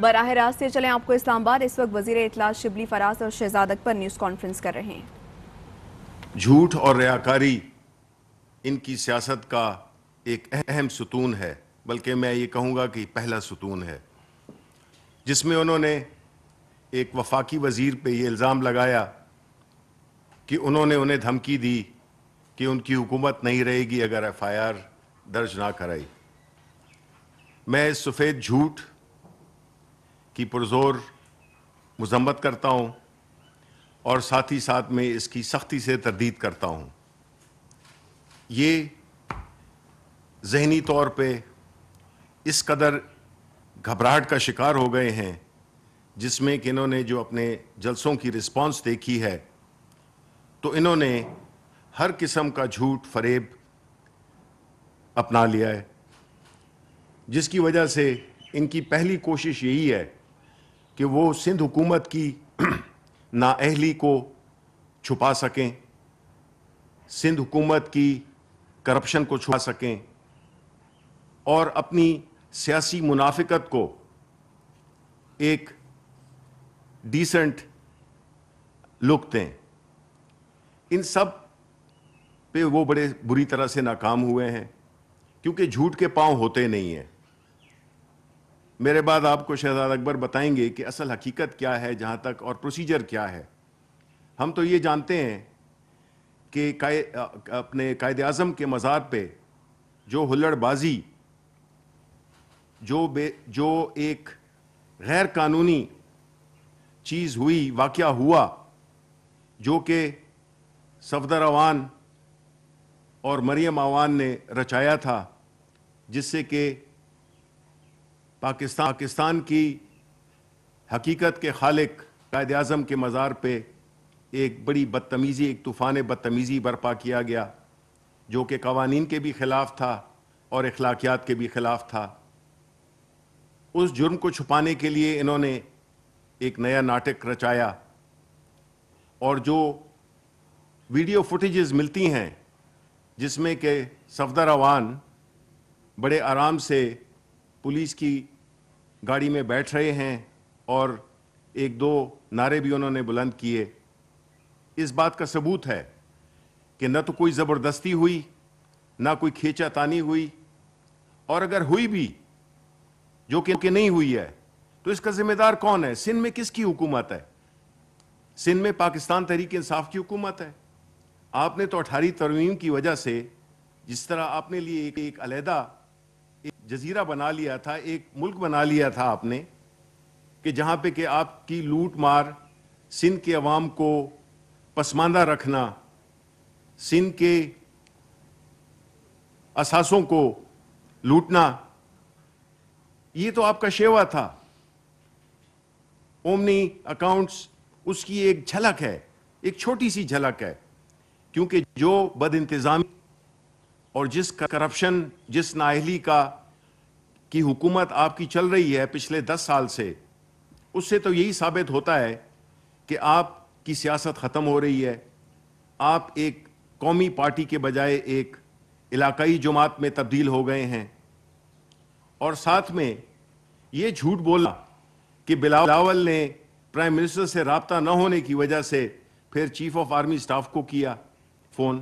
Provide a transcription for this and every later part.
براہ راست سے چلیں آپ کو اسلام آباد۔ اس وقت وزیر اطلاع شبلی فراز اور شہزاد اکبر نیوز کانفرنس کر رہے ہیں۔ جھوٹ اور ریاکاری ان کی سیاست کا ایک اہم ستون ہے، بلکہ میں یہ کہوں گا کہ پہلا ستون ہے، جس میں انہوں نے ایک وفاقی وزیر پہ یہ الزام لگایا کہ انہوں نے انہیں دھمکی دی کہ ان کی حکومت نہیں رہے گی اگر ایف آئی آر درج نہ کرائی۔ میں اس سفید جھوٹ کی پرزور مذمت کرتا ہوں اور ساتھ ہی ساتھ میں اس کی سختی سے تردید کرتا ہوں۔ یہ ذہنی طور پہ اس قدر گھبراہٹ کا شکار ہو گئے ہیں، جس میں کہ انہوں نے جو اپنے جلسوں کی رسپانس دیکھی ہے تو انہوں نے ہر قسم کا جھوٹ فریب اپنا لیا ہے، جس کی وجہ سے ان کی پہلی کوشش یہی ہے کہ وہ سندھ حکومت کی نااہلی کو چھپا سکیں، سندھ حکومت کی کرپشن کو چھپا سکیں اور اپنی سیاسی منافقت کو ایک ڈیسنٹ لک دیں۔ ان سب پہ وہ بڑے بری طرح سے ناکام ہوئے ہیں، کیونکہ جھوٹ کے پاؤں ہوتے نہیں ہیں۔ میرے بعد آپ کو شہزاد اکبر بتائیں گے کہ اصل حقیقت کیا ہے جہاں تک، اور پروسیجر کیا ہے۔ ہم تو یہ جانتے ہیں کہ اپنے قائد اعظم کے مزار پہ جو ہلڑ بازی، جو ایک غیر قانونی چیز ہوئی، واقعہ ہوا، جو کہ صفدر عوان اور مریم عوان نے رچایا تھا، جس سے کہ پاکستان کی حقیقت کے خالق قائد اعظم کے مزار پہ ایک بڑی بدتمیزی، ایک طوفان بدتمیزی برپا کیا گیا، جو کہ قوانین کے بھی خلاف تھا اور اخلاقیات کے بھی خلاف تھا۔ اس جرم کو چھپانے کے لیے انہوں نے ایک نیا ناٹک رچایا، اور جو ویڈیو فوٹیجز ملتی ہیں جس میں کہ صفدر عوان بڑے آرام سے پولیس کی گاڑی میں بیٹھ رہے ہیں اور ایک دو نعرے بھی انہوں نے بلند کیے، اس بات کا ثبوت ہے کہ نہ تو کوئی زبردستی ہوئی، نہ کوئی کھینچا تانی ہوئی، اور اگر ہوئی بھی، جو کہ نہیں ہوئی ہے، تو اس کا ذمہ دار کون ہے؟ سندھ میں کس کی حکومت ہے؟ سندھ میں پاکستان تحریک انصاف کی حکومت ہے۔ آپ نے تو 18 ترمیم کی وجہ سے جس طرح آپ نے لیے ایک علیحدہ ایک جزیرہ بنا لیا تھا، ایک ملک بنا لیا تھا آپ نے، کہ جہاں پہ کہ آپ کی لوٹ مار، سندھ کے عوام کو پسماندہ رکھنا، سندھ کے اثاثوں کو لوٹنا، یہ تو آپ کا شیوا تھا۔ اومنی اکاؤنٹس اس کی ایک جھلک ہے، ایک چھوٹی سی جھلک ہے، کیونکہ جو بد انتظامی اور جس کرپشن، جس نااہلی کی حکومت آپ کی چل رہی ہے پچھلے 10 سال سے، اس سے تو یہی ثابت ہوتا ہے کہ آپ کی سیاست ختم ہو رہی ہے۔ آپ ایک قومی پارٹی کے بجائے ایک علاقائی جماعت میں تبدیل ہو گئے ہیں، اور ساتھ میں یہ جھوٹ بولا کہ بلاول نے پرائم منسٹر سے رابطہ نہ ہونے کی وجہ سے پھر چیف آف آرمی سٹاف کو کیا فون۔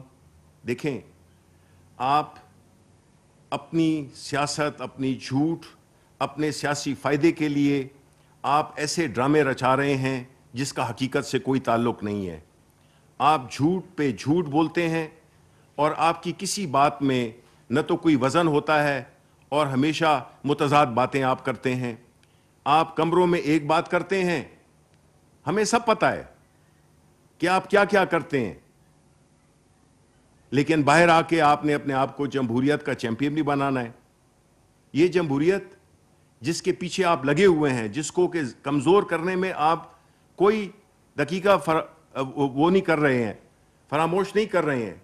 دیکھیں، آپ اپنی سیاست، اپنی جھوٹ، اپنے سیاسی فائدے کے لیے آپ ایسے ڈرامے رچا رہے ہیں جس کا حقیقت سے کوئی تعلق نہیں ہے۔ آپ جھوٹ پہ جھوٹ بولتے ہیں، اور آپ کی کسی بات میں نہ تو کوئی وزن ہوتا ہے، اور ہمیشہ متضاد باتیں آپ کرتے ہیں۔ آپ کمروں میں ایک بات کرتے ہیں، ہمیں سب پتہ ہے کہ آپ کیا کیا کرتے ہیں، لیکن باہر آ کے آپ نے اپنے آپ کو جمہوریت کا چیمپئن بھی بنانا ہے۔ یہ جمہوریت جس کے پیچھے آپ لگے ہوئے ہیں، جس کو کہ کمزور کرنے میں آپ کوئی دقیقہ وہ نہیں کر رہے ہیں، فراموش نہیں کر رہے ہیں۔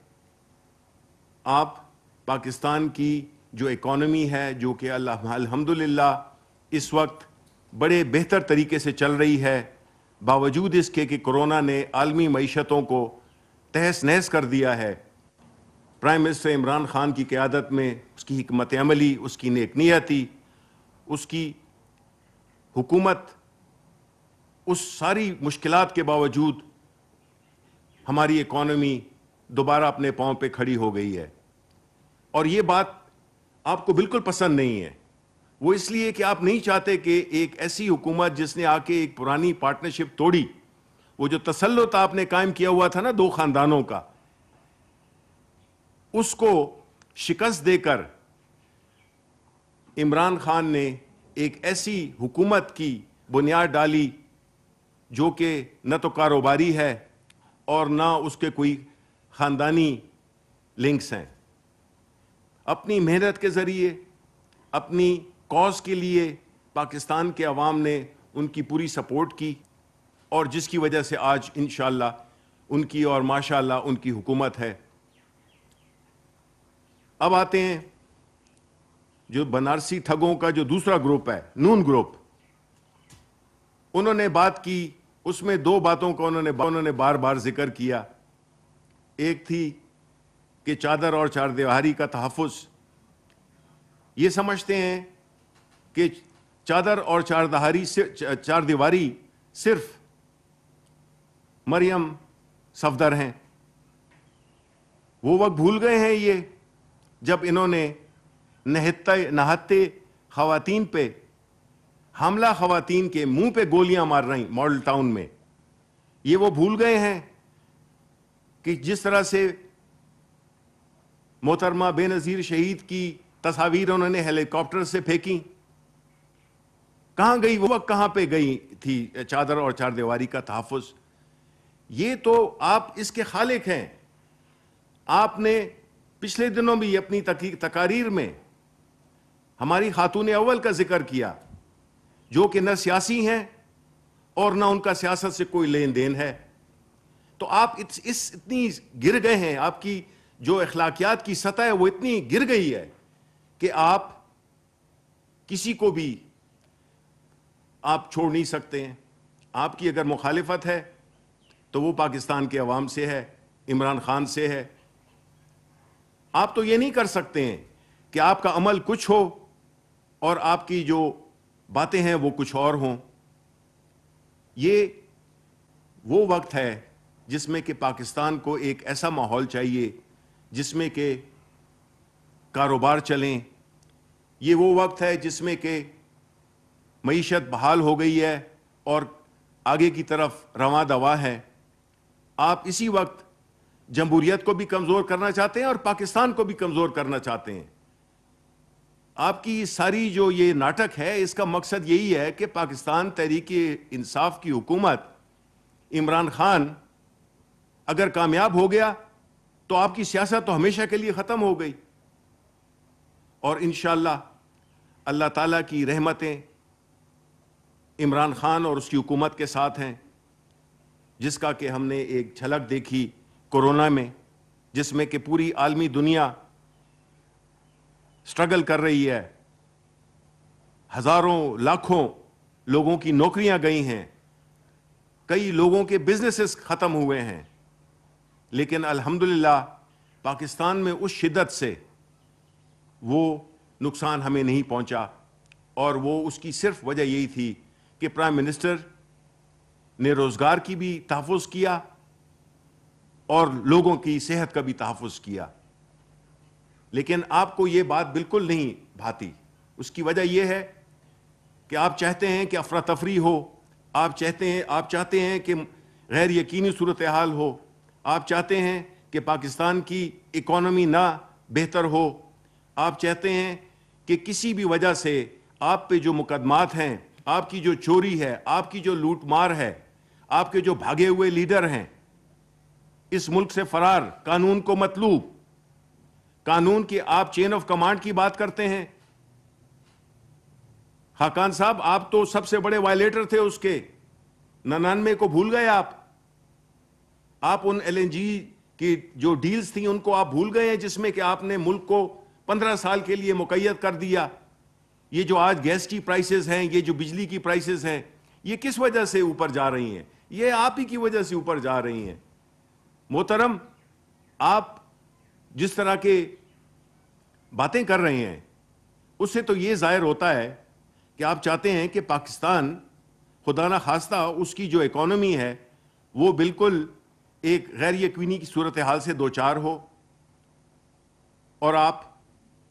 آپ پاکستان کی جو اکانومی ہے، جو کہ الحمدللہ اس وقت بڑے بہتر طریقے سے چل رہی ہے، باوجود اس کے کہ کرونا نے عالمی معیشتوں کو تہس نہس کر دیا ہے، پرائم منسٹر عمران خان کی قیادت میں اس کی حکمت عملی، اس کی نیک نیتی، اس کی حکومت اس ساری مشکلات کے باوجود ہماری اکانومی دوبارہ اپنے پاؤں پہ کھڑی ہو گئی ہے. اور یہ بات آپ کو بالکل پسند نہیں ہے. وہ اس لیے کہ آپ نہیں چاہتے کہ ایک ایسی حکومت جس نے آ کے ایک پرانی پارٹنرشپ توڑی, وہ جو تسلط آپ نے قائم کیا ہوا تھا نا دو خاندانوں کا, اس کو شکست دے کر عمران خان نے ایک ایسی حکومت کی بنیاد ڈالی جو کہ نہ تو کاروباری ہے اور نہ اس کے کوئی خاندانی لنکس ہیں. اپنی محنت کے ذریعے, اپنی کاز کے لیے پاکستان کے عوام نے ان کی پوری سپورٹ کی, اور جس کی وجہ سے آج انشاءاللہ ان کی اور ماشاءاللہ ان کی حکومت ہے. اب آتے ہیں جو بنارسی ٹھگوں کا جو دوسرا گروپ ہے, نون گروپ. انہوں نے بات کی, اس میں دو باتوں کا انہوں نے بار بار ذکر کیا. ایک تھی کہ چادر اور چار دیواری کا تحفظ. یہ سمجھتے ہیں کہ چادر اور چار دیواری صرف مریم صفدر ہیں. وہ وقت بھول گئے ہیں یہ جب انہوں نے نہتے خواتین پہ, حاملہ خواتین کے منہ پہ گولیاں مار رہی ماڈل ٹاؤن میں. یہ وہ بھول گئے ہیں کہ جس طرح سے محترمہ بے نظیر شہید کی تصاویر انہوں نے ہیلی کاپٹر سے پھینکی. کہاں گئی وہ وقت, کہاں پہ گئی تھی چادر اور چار دیواری کا تحفظ؟ یہ تو آپ اس کے خالق ہیں. آپ نے پچھلے دنوں بھی اپنی تقاریر میں ہماری خاتون اول کا ذکر کیا, جو کہ نہ سیاسی ہیں اور نہ ان کا سیاست سے کوئی لین دین ہے. تو آپ اتنی گر گئے ہیں, آپ کی جو اخلاقیات کی سطح ہے وہ اتنی گر گئی ہے کہ آپ کسی کو بھی آپ چھوڑ نہیں سکتے ہیں. آپ کی اگر مخالفت ہے تو وہ پاکستان کے عوام سے ہے, عمران خان سے ہے. آپ تو یہ نہیں کر سکتے ہیں کہ آپ کا عمل کچھ ہو اور آپ کی جو باتیں ہیں وہ کچھ اور ہوں. یہ وہ وقت ہے جس میں کہ پاکستان کو ایک ایسا ماحول چاہیے جس میں کہ کاروبار چلیں. یہ وہ وقت ہے جس میں کہ معیشت بحال ہو گئی ہے اور آگے کی طرف رواں دوا ہے. آپ اسی وقت جمہوریت کو بھی کمزور کرنا چاہتے ہیں اور پاکستان کو بھی کمزور کرنا چاہتے ہیں. آپ کی ساری جو یہ ناٹک ہے اس کا مقصد یہی ہے کہ پاکستان تحریک انصاف کی حکومت, عمران خان اگر کامیاب ہو گیا تو آپ کی سیاست تو ہمیشہ کے لیے ختم ہو گئی. اور انشاءاللہ اللہ تعالیٰ کی رحمتیں عمران خان اور اس کی حکومت کے ساتھ ہیں, جس کا کہ ہم نے ایک جھلک دیکھی کورونا میں, جس میں کہ پوری عالمی دنیا سٹرگل کر رہی ہے. ہزاروں لاکھوں لوگوں کی نوکریاں گئی ہیں, کئی لوگوں کے بزنسز ختم ہوئے ہیں. لیکن الحمدللہ پاکستان میں اس شدت سے وہ نقصان ہمیں نہیں پہنچا, اور وہ اس کی صرف وجہ یہی تھی کہ پرائم منسٹر نے روزگار کی بھی تحفظ کیا اور لوگوں کی صحت کا بھی تحفظ کیا. لیکن آپ کو یہ بات بالکل نہیں بھاتی. اس کی وجہ یہ ہے کہ آپ چاہتے ہیں کہ افراتفری ہو, آپ چاہتے ہیں کہ غیر یقینی صورتحال ہو, آپ چاہتے ہیں کہ پاکستان کی اکانومی نہ بہتر ہو, آپ چاہتے ہیں کہ کسی بھی وجہ سے آپ پہ جو مقدمات ہیں, آپ کی جو چوری ہے, آپ کی جو لوٹ مار ہے, آپ کے جو بھاگے ہوئے لیڈر ہیں, اس ملک سے فرار, قانون کو مطلوب, قانون کی آپ چین آف کمانڈ کی بات کرتے ہیں. خاقان صاحب آپ تو سب سے بڑے وائلیٹر تھے اس کے, 99 کو بھول گئے آپ ان ایل این جی کی جو ڈیلز تھیں ان کو آپ بھول گئے ہیں, جس میں کہ آپ نے ملک کو 15 سال کے لیے مقید کر دیا. یہ جو آج گیس کی پرائسز ہیں, یہ جو بجلی کی پرائسز ہیں, یہ کس وجہ سے اوپر جا رہی ہیں؟ یہ آپ ہی کی وجہ سے اوپر جا رہی ہیں. محترم, آپ جس طرح کے باتیں کر رہے ہیں اس سے تو یہ ظاہر ہوتا ہے کہ آپ چاہتے ہیں کہ پاکستان خدا نہ خواستہ اس کی جو اکانومی ہے وہ بالکل ایک غیر یقینی کی صورتحال سے دوچار ہو، اور آپ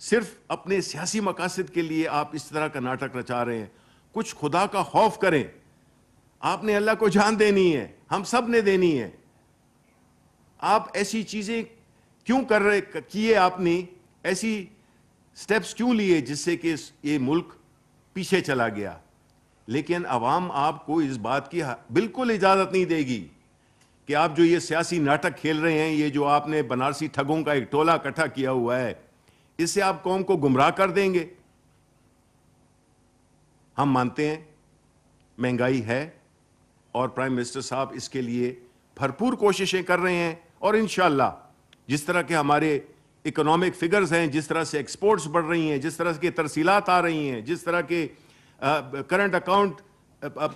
صرف اپنے سیاسی مقاصد کے لیے آپ اس طرح کا ناٹک رچا رہے ہیں. کچھ خدا کا خوف کریں. آپ نے اللہ کو جان دینی ہے، ہم سب نے دینی ہے. آپ ایسی چیزیں کیوں کیے؟ آپ نے ایسی سٹیپس کیوں لیے جس سے کہ یہ ملک پیچھے چلا گیا؟ لیکن عوام آپ کو اس بات کی بالکل اجازت نہیں دے گی کہ آپ جو یہ سیاسی ناٹک کھیل رہے ہیں، یہ جو آپ نے بنارسی ٹھگوں کا ایک ٹولہ اکٹھا کیا ہوا ہے، اس سے آپ قوم کو گمراہ کر دیں گے. ہم مانتے ہیں مہنگائی ہے، اور پرائم منسٹر صاحب اس کے لیے بھرپور کوششیں کر رہے ہیں، اور انشاءاللہ جس طرح کے ہمارے اکنامک فگرز ہیں، جس طرح سے ایکسپورٹس بڑھ رہی ہیں، جس طرح کے ترسیلات آ رہی ہیں، جس طرح کے کرنٹ اکاؤنٹ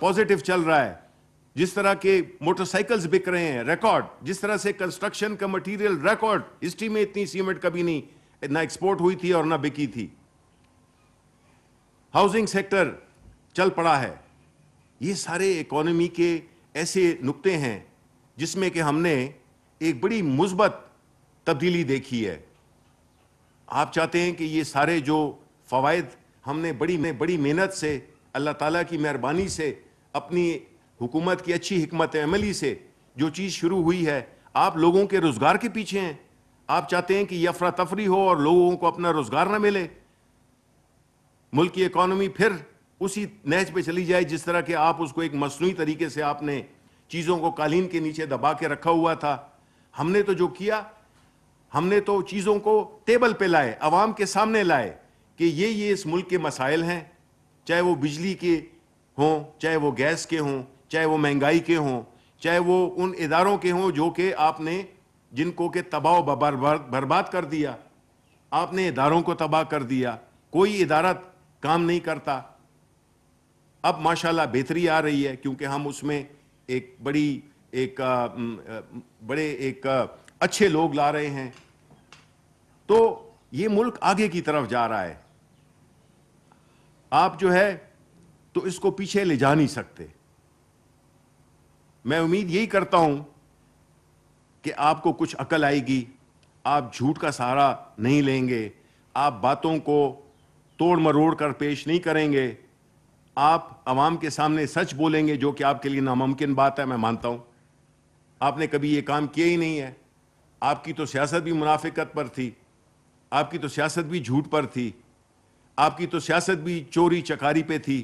پازیٹیو چل رہا ہے، جس طرح کے موٹر سائیکلز بک رہے ہیں ریکارڈ، جس طرح سے کنسٹرکشن کا مٹیریل ریکارڈ، ہسٹری میں اتنی سیمنٹ کبھی نہیں نہ ایکسپورٹ ہوئی تھی اور نہ بکی تھی. ہاؤسنگ سیکٹر چل پڑا ہے. یہ سارے اکانومی کے ایسے نقطے ہیں جس میں کہ ہم نے ایک بڑی مثبت تبدیلی دیکھی ہے. آپ چاہتے ہیں کہ یہ سارے جو فوائد ہم نے بڑی محنت سے، اللہ تعالیٰ کی مہربانی سے، اپنی حکومت کی اچھی حکمت عملی سے جو چیز شروع ہوئی ہے، آپ لوگوں کے روزگار کے پیچھے ہیں. آپ چاہتے ہیں کہ یہ افراتفری ہو اور لوگوں کو اپنا روزگار نہ ملے، ملک کی اکانومی پھر اسی نہج پہ چلی جائے جس طرح کہ آپ اس کو ایک مصنوعی طریقے سے آپ نے چیزوں کو قالین کے نیچے دبا کے رکھا ہوا تھا. ہم نے تو جو کیا، ہم نے تو چیزوں کو ٹیبل پہ لائے، عوام کے سامنے لائے کہ یہ اس ملک کے مسائل ہیں، چاہے وہ بجلی کے ہوں، چاہے وہ گیس کے ہوں، چاہے وہ مہنگائی کے ہوں، چاہے وہ ان اداروں کے ہوں جو کہ آپ نے جن کو کہ تباہ و برباد کر دیا. آپ نے اداروں کو تباہ کر دیا، کوئی ادارہ کام نہیں کرتا. اب ماشاءاللہ بہتری آ رہی ہے کیونکہ ہم اس میں ایک اچھے لوگ لا رہے ہیں، تو یہ ملک آگے کی طرف جا رہا ہے. آپ جو ہے تو اس کو پیچھے لے جا نہیں سکتے. میں امید یہی کرتا ہوں کہ آپ کو کچھ عقل آئے گی، آپ جھوٹ کا سہارا نہیں لیں گے، آپ باتوں کو توڑ مروڑ کر پیش نہیں کریں گے، آپ عوام کے سامنے سچ بولیں گے، جو کہ آپ کے لیے ناممکن بات ہے. میں مانتا ہوں آپ نے کبھی یہ کام کیا ہی نہیں ہے. آپ کی تو سیاست بھی منافقت پر تھی، آپ کی تو سیاست بھی جھوٹ پر تھی، آپ کی تو سیاست بھی چوری چکاری پہ تھی.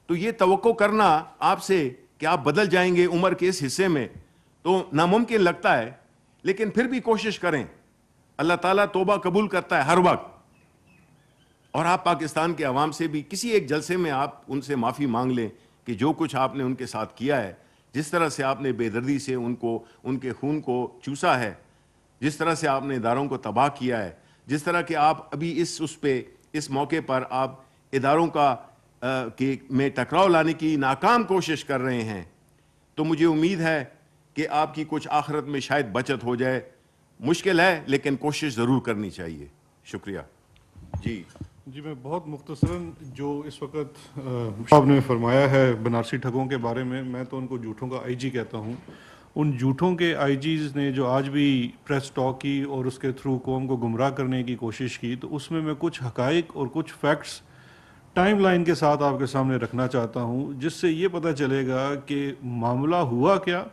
تو یہ توقع کرنا آپ سے کہ آپ بدل جائیں گے عمر کے اس حصے میں تو ناممکن لگتا ہے. لیکن پھر بھی کوشش کریں، اللہ تعالیٰ توبہ قبول کرتا ہے ہر وقت. اور آپ پاکستان کے عوام سے بھی کسی ایک جلسے میں آپ ان سے معافی مانگ لیں کہ جو کچھ آپ نے ان کے ساتھ کیا ہے، جس طرح سے آپ نے بے دردی سے ان کے خون کو چوسا ہے، جس طرح سے آپ نے اداروں کو تباہ کیا ہے، جس طرح کہ آپ ابھی اس موقع پر آپ اداروں میں ٹکراؤ لانے کی ناکام کوشش کر رہے ہیں، تو مجھے امید ہے کہ آپ کی کچھ آخرت میں شاید بچت ہو جائے. مشکل ہے لیکن کوشش ضرور کرنی چاہیے. شکریہ. جی میں بہت مختصراً جو اس وقت صاحب نے فرمایا ہے بنارسی ٹھگوں کے بارے میں تو ان کو جھوٹوں کا آئی جی کہتا ہوں. ان جھوٹوں کے آئی جیز نے جو آج بھی پریس ٹاک کی اور اس کے تھرو قوم کو گمراہ کرنے کی کوشش کی، تو اس میں کچھ حقائق اور کچھ فیکٹس ٹائم لائن کے ساتھ آپ کے سامنے رکھنا چاہتا ہوں، جس سے یہ پتہ چلے گا کہ معاملہ ہوا کیا،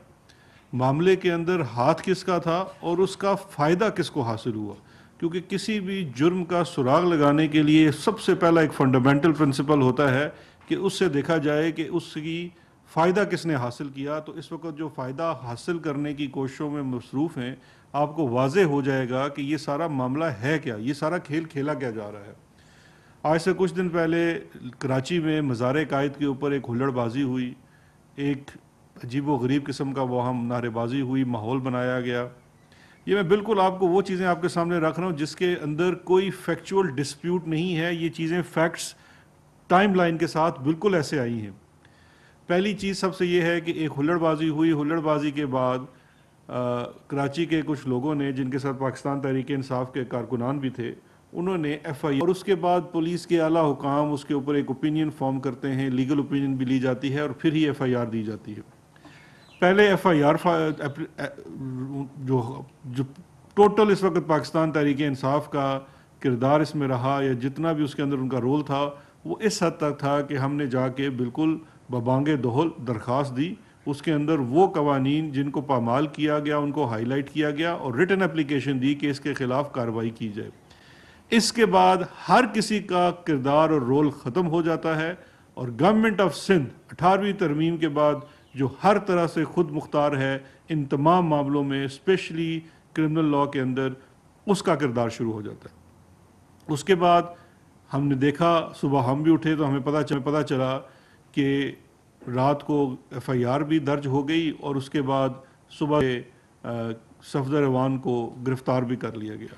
معاملے کے اندر ہاتھ کس کا تھا اور اس کا فائدہ کس کو حاصل ہوا. کیونکہ کسی بھی جرم کا سراغ لگانے کے لیے سب سے پہلا ایک فنڈامنٹل پرنسپل ہوتا ہے کہ اس سے دیکھا جائے کہ اس کی فائدہ کس نے حاصل کیا. تو اس وقت جو فائدہ حاصل کرنے کی کوششوں میں مصروف ہیں، آپ کو واضح ہو جائے گا کہ یہ سارا معاملہ ہے کیا، یہ سارا کھیل کھیلا کیا جا رہا ہے. آج سے کچھ دن پہلے کراچی میں مزار قائد کے اوپر ایک ہلڑ بازی ہوئی، ایک عجیب و غریب قسم کا وہاں نعرے بازی ہوئی، ماحول بنایا گیا. یہ میں بالکل آپ کو وہ چیزیں آپ کے سامنے رکھ رہا ہوں جس کے اندر کوئی فیکچول ڈسپیوٹ نہیں ہے. یہ چیزیں فیکٹس ٹائم لائن کے ساتھ بالکل ایسے آئی ہیں. پہلی چیز سب سے یہ ہے کہ ایک ہلڑ بازی ہوئی، ہلڑ بازی کے بعد کراچی کے کچھ لوگوں نے، جن کے ساتھ پاکستان تحریک انصاف کے کارکنان بھی تھے، انہوں نے ایف آئی اور اس کے بعد پولیس کے اعلیٰ حکام اس کے اوپر ایک اوپینین فارم کرتے ہیں، لیگل اوپینین بھی لی جاتی ہے اور پھر ہی ایف آئی آر دی جاتی ہے۔ پہلے ایف آئی آر جو ٹوٹل اس وقت پاکستان تحریک انصاف کا کردار اس میں رہا یا جتنا بھی اس کے اندر ان کا رول تھا، وہ اس حد تک تھا کہ ہم نے جا کے بالکل ببانگ دہل درخواست دی، اس کے اندر وہ قوانین جن کو پامال کیا گیا ان کو ہائی لائٹ کیا گیا اور ریٹن اپلیکیشن دی کہ اس کے خلاف کارروائی کی جائے۔ اس کے بعد ہر کسی کا کردار اور رول ختم ہو جاتا ہے اور گورنمنٹ آف سندھ 18ویں ترمیم کے بعد جو ہر طرح سے خود مختار ہے ان تمام معاملوں میں اسپیشلی کرمنل لاء کے اندر، اس کا کردار شروع ہو جاتا ہے۔ اس کے بعد ہم نے دیکھا، صبح ہم بھی اٹھے تو ہمیں پتہ چلا کہ رات کو ایف آئی آر بھی درج ہو گئی اور اس کے بعد صبح صفدر ایوان کو گرفتار بھی کر لیا گیا۔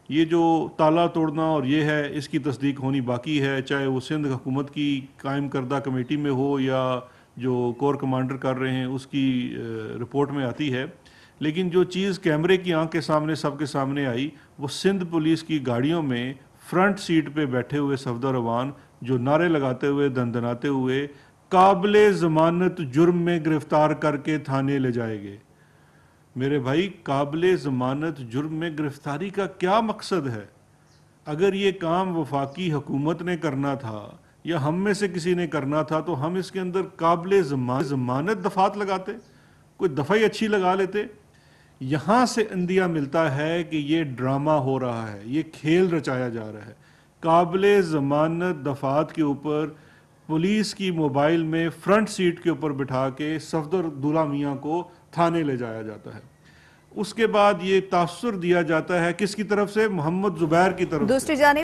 یہ جو تالا توڑنا اور یہ ہے، اس کی تصدیق ہونی باقی ہے، چاہے وہ سندھ حکومت کی قائم کردہ کمیٹی میں ہو یا جو کور کمانڈر کر رہے ہیں اس کی رپورٹ میں آتی ہے۔ لیکن جو چیز کیمرے کی آنکھ کے سامنے سب کے سامنے آئی، وہ سندھ پولیس کی گاڑیوں میں فرنٹ سیٹ پہ بیٹھے ہوئے صفدر ایوان جو نعرے لگاتے ہوئے دندناتے ہوئے قابل ضمانت جرم میں گرفتار کر کے تھانے لے جائے گئے۔ میرے بھائی، قابل ضمانت جرم میں گرفتاری کا کیا مقصد ہے؟ اگر یہ کام وفاقی حکومت نے کرنا تھا یا ہم میں سے کسی نے کرنا تھا تو ہم اس کے اندر قابل ضمانت دفعات لگاتے، کوئی دفعہ ہی اچھی لگا لیتے۔ یہاں سے اندیہ ملتا ہے کہ یہ ڈرامہ ہو رہا ہے، یہ کھیل رچایا جا رہا ہے۔ قابل ضمانت دفعات کے اوپر پولیس کی موبائل میں فرنٹ سیٹ کے اوپر بٹھا کے صفدر عبداللہ میاں کو تھانے لے جایا جاتا ہے۔ اس کے بعد یہ تاثر دیا جاتا ہے کس کی طرف سے؟ محمد زبیر کی طرف سے۔ دوسری جانب